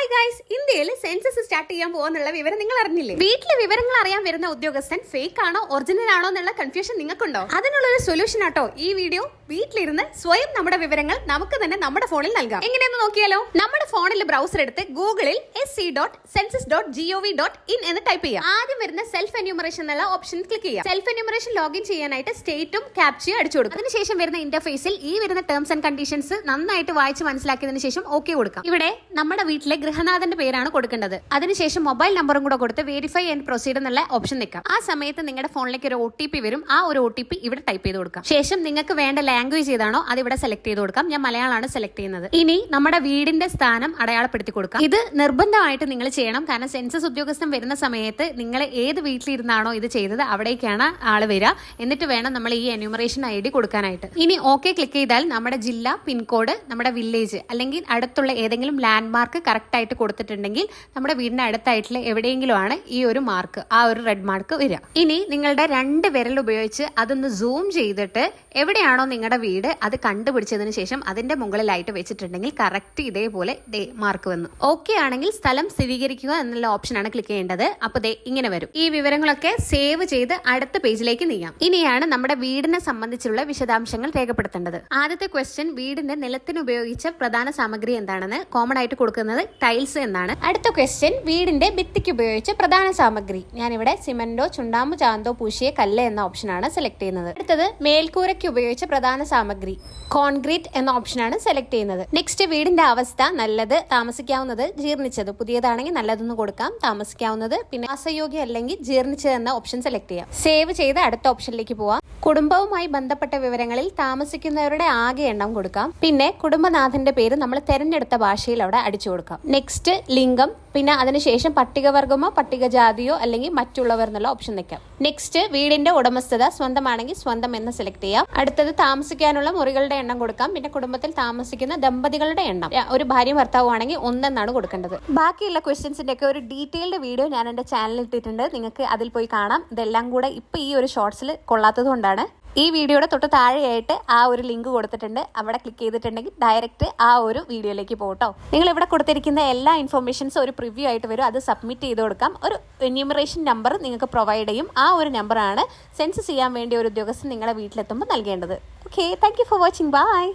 Hi guys, ഇന്ത്യയിൽ census start ചെയ്യാൻ പോകുന്നുള്ള വിവരം നിങ്ങൾ അറിഞ്ഞില്ലേ? വീട്ടിലെ വിവരങ്ങൾ അറിയാൻ വരുന്ന ഉദ്യോഗസ്ഥൻ ഫേക്ക് ആണോ ഒറിജിനൽ ആണോ എന്നുള്ള കൺഫ്യൂഷൻ നിങ്ങൾക്കുണ്ടോ? അതിനുള്ള ഒരു സൊല്യൂഷൻ ആട്ടോ ഈ വീഡിയോ. വീട്ടിലിരുന്ന് സ്വയം നമ്മുടെ വിവരങ്ങൾ നമുക്ക് തന്നെ നമ്മുടെ ഫോണിൽ നൽകാം. എങ്ങനെയെന്ന് നോക്കിയാലോ? നമ്മുടെ ഫോണിൽ ബ്രൗസർ എടുത്ത് ഗൂഗിളിൽ sc.census.gov.in എന്ന് ടൈപ്പ് ചെയ്യാം. ആദ്യം വരുന്ന സെൽഫ് എന്യൂമറേഷൻ എന്നുള്ള ഓപ്ഷൻ ക്ലിക്ക് ചെയ്യാം. സെൽഫ് എന്യൂമറേഷൻ ലോഗിൻ ചെയ്യാനായിട്ട് സ്റ്റേറ്റും ക്യാപ്ചയും അടിച്ചു കൊടുക്കും. അതിനുശേഷം വരുന്ന ഇന്റർഫേസിൽ ഈ വരുന്ന ടേംസ് ആൻഡ് കണ്ടീഷൻസ് നന്നായിട്ട് വായിച്ച് മനസ്സിലാക്കിയതിനു ശേഷം ഓക്കെ കൊടുക്കാം. ഇവിടെ നമ്മുടെ വീട്ടിലെ ഗൃഹനാഥന്റെ പേരാണ് കൊടുക്കേണ്ടത്. അതിനുശേഷം മൊബൈൽ നമ്പറും കൂടെ കൊടുത്ത് വെരിഫൈ ആൻഡ് പ്രൊസീഡ് എന്നുള്ള ഓപ്ഷൻ നിൽക്കാം. ആ സമയത്ത് നിങ്ങളുടെ ഫോണിലേക്ക് ഒരു OTP വരും. ആ ഒരു OTP ഇവിടെ ടൈപ്പ് ചെയ്ത് കൊടുക്കാം. ശേഷം നിങ്ങൾക്ക് വേണ്ട ലാംഗ്വേജ് ഏതാണോ അത് ഇവിടെ സെലക്ട് ചെയ്ത് കൊടുക്കാം. ഞാൻ മലയാളമാണ് സെലക്ട് ചെയ്യുന്നത്. ഇനി നമ്മുടെ വീടിന്റെ സ്ഥാനം അടയാളപ്പെടുത്തി കൊടുക്കാം. ഇത് നിർബന്ധമായിട്ട് നിങ്ങൾ ചെയ്യണം. കാരണം സെൻസസ് ഉദ്യോഗസ്ഥൻ വരുന്ന സമയത്ത് നിങ്ങൾ ഏത് വീട്ടിലിരുന്നാണോ ഇത് ചെയ്തത് അവിടേക്കാണ് ആള് വരിക. എന്നിട്ട് വേണം നമ്മൾ ഈ എന്യൂമറേഷൻ ID കൊടുക്കാനായിട്ട്. ഇനി ഓക്കെ ക്ലിക്ക് ചെയ്താൽ നമ്മുടെ ജില്ല, പിൻകോഡ്, നമ്മുടെ വില്ലേജ് അല്ലെങ്കിൽ അടുത്തുള്ള ഏതെങ്കിലും ലാൻഡ് മാർക്ക് കറക്റ്റ് ആയിട്ട് കൊടുത്തിട്ടുണ്ടെങ്കിൽ നമ്മുടെ വീടിന്റെ അടുത്തായിട്ടുള്ള എവിടെയെങ്കിലും ആണ് ഈ ഒരു മാർക്ക്, ആ ഒരു റെഡ് മാർക്ക് വരിക. ഇനി നിങ്ങളുടെ 2 വിരൽ ഉപയോഗിച്ച് അതൊന്ന് സൂം ചെയ്തിട്ട് എവിടെയാണോ നിങ്ങളുടെ വീട് അത് കണ്ടുപിടിച്ചതിന് ശേഷം അതിന്റെ മുകളിലായിട്ട് വെച്ചിട്ടുണ്ടെങ്കിൽ കറക്റ്റ് ഇതേപോലെ മാർക്ക് വന്നു. ഓക്കെ ആണെങ്കിൽ സ്ഥലം സ്ഥിരീകരിക്കുക എന്നുള്ള ഓപ്ഷനാണ് ക്ലിക്ക് ചെയ്യേണ്ടത്. അപ്പൊ ഇങ്ങനെ വരും. ഈ വിവരങ്ങളൊക്കെ സേവ് ചെയ്ത് അടുത്ത പേജിലേക്ക് നീങ്ങാം. ഇനിയാണ് നമ്മുടെ വീടിനെ സംബന്ധിച്ചുള്ള വിശദാംശങ്ങൾ രേഖപ്പെടുത്തേണ്ടത്. ആദ്യത്തെ ക്വസ്റ്റ്യൻ, വീടിന്റെ നിലത്തിന് ഉപയോഗിച്ച പ്രധാന സാമഗ്രി എന്താണെന്ന്. കോമൺ ആയിട്ട് കൊടുക്കുന്നത് ടൈൽസ് എന്നാണ്. അടുത്ത ക്വസ്റ്റ്യൻ, വീടിന്റെ ഭിത്തിക്ക് ഉപയോഗിച്ച പ്രധാന സാമഗ്രി. ഞാനിവിടെ സിമന്റോ ചുണ്ടാമ്പ് ചാന്തോ പൂശിയ കല്ല് എന്ന ഓപ്ഷനാണ് സെലക്ട് ചെയ്യുന്നത്. അടുത്തത് മേൽക്കൂരയ്ക്ക് ഉപയോഗിച്ച പ്രധാന സാമഗ്രി. കോൺക്രീറ്റ് എന്ന ഓപ്ഷനാണ് സെലക്ട് ചെയ്യുന്നത്. നെക്സ്റ്റ്, വീടിന്റെ അവസ്ഥ നല്ലത്, താമസിക്കാവുന്നത്, ജീർണിച്ചത്. പുതിയതാണെങ്കിൽ നല്ലതെന്ന് കൊടുക്കാം, താമസിക്കാവുന്നത്, പിന്നെ വാസയോഗ്യം അല്ലെങ്കിൽ ജീർണിച്ചത് എന്ന ഓപ്ഷൻ സെലക്ട് ചെയ്യാം. സേവ് ചെയ്ത് അടുത്ത ഓപ്ഷനിലേക്ക് പോവാം. കുടുംബവുമായി ബന്ധപ്പെട്ട വിവരങ്ങളിൽ താമസിക്കുന്നവരുടെ ആകെ എണ്ണം കൊടുക്കാം. പിന്നെ കുടുംബനാഥന്റെ പേര് നമ്മൾ തെരഞ്ഞെടുത്ത ഭാഷയിൽ അവിടെ അടിച്ചു കൊടുക്കാം. നെക്സ്റ്റ്, ലിംഗം, പിന്നെ അതിനുശേഷം പട്ടികവർഗമോ പട്ടികജാതിയോ അല്ലെങ്കിൽ മറ്റുള്ളവർ എന്നുള്ള ഓപ്ഷൻ നിൽക്കാം. നെക്സ്റ്റ്, വീടിന്റെ ഉടമസ്ഥത സ്വന്തമാണെങ്കിൽ സ്വന്തം എന്ന് സെലക്ട് ചെയ്യാം. അടുത്തത്, താമസിക്കാനുള്ള മുറികളുടെ എണ്ണം കൊടുക്കാം. പിന്നെ കുടുംബത്തിൽ താമസിക്കുന്ന ദമ്പതികളുടെ എണ്ണം, ഒരു ഭാര്യയും ഭർത്താവും ആണെങ്കിൽ 1 എന്നാണ് കൊടുക്കേണ്ടത്. ബാക്കിയുള്ള ക്വസ്റ്റ്യൻസിന്റെ ഒക്കെ ഒരു ഡീറ്റെയിൽഡ് വീഡിയോ ഞാൻ എന്റെ ചാനലിൽ ഇട്ടിട്ടുണ്ട്. നിങ്ങൾക്ക് അതിൽ പോയി കാണാം. ഇതെല്ലാം കൂടെ ഇപ്പൊ ഈ ഒരു ഷോർട്സിൽ കൊള്ളാത്തത് കൊണ്ടാണ്. ഈ വീഡിയോയുടെ തൊട്ട് താഴെയായിട്ട് ആ ഒരു ലിങ്ക് കൊടുത്തിട്ടുണ്ട്. അവിടെ ക്ലിക്ക് ചെയ്തിട്ടുണ്ടെങ്കിൽ ഡയറക്റ്റ് ആ ഒരു വീഡിയോയിലേക്ക് പോകട്ടോ. നിങ്ങൾ ഇവിടെ കൊടുത്തിരിക്കുന്ന എല്ലാ ഇൻഫർമേഷൻസും ഒരു പ്രിവ്യൂ ആയിട്ട് വരും. അത് സബ്മിറ്റ് ചെയ്ത് കൊടുക്കാം. ഒരു എന്യൂമറേഷൻ നമ്പർ നിങ്ങൾക്ക് പ്രൊവൈഡ് ചെയ്യും. ആ ഒരു നമ്പറാണ് സെൻസസ് ചെയ്യാൻ വേണ്ടി ഒരു ഉദ്യോഗസ്ഥൻ നിങ്ങളുടെ വീട്ടിലെത്തുമ്പോൾ നൽകേണ്ടത്. Okay, thank you for watching. By.